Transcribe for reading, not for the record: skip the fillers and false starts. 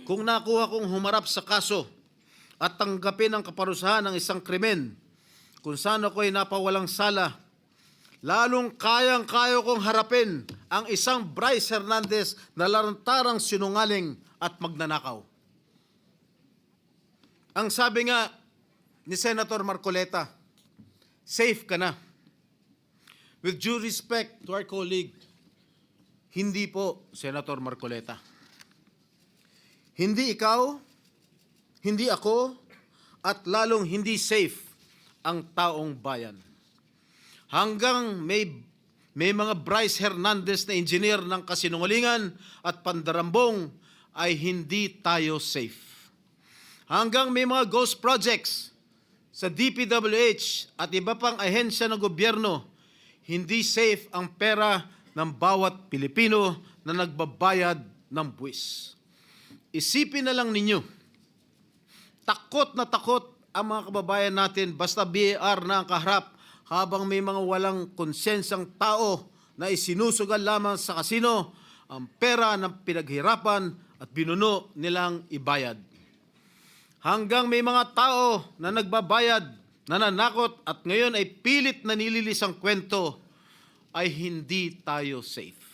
Kung nakuha kong humarap sa kaso at tanggapin ang kaparusahan ng isang krimen kung saan ako'y napawalang sala, lalong kayang-kaya kong harapin ang isang Bryce Hernandez na lantarang sinungaling at magnanakaw. Ang sabi nga ni Senator Marcoleta, safe ka na. With due respect to our colleague, hindi po, Senator Marcoleta. Hindi ikaw, hindi ako, at lalong hindi safe ang taong bayan. Hanggang may mga Bryce Hernandez na engineer ng kasinungalingan at pandarambong ay hindi tayo safe. Hanggang may mga ghost projects sa DPWH at iba pang ahensya ng gobyerno, hindi safe ang pera ng bawat Pilipino na nagbabayad ng buwis. Isipin na lang ninyo, takot na takot ang mga kababayan natin basta BAR na ang kaharap habang may mga walang konsyensang tao na isinusugal lamang sa kasino ang pera ng pinaghirapan at binuno nilang ibayad. Hanggang may mga tao na nagbabayad, nananakot at ngayon ay pilit na nililis ang kwento, ay hindi tayo safe.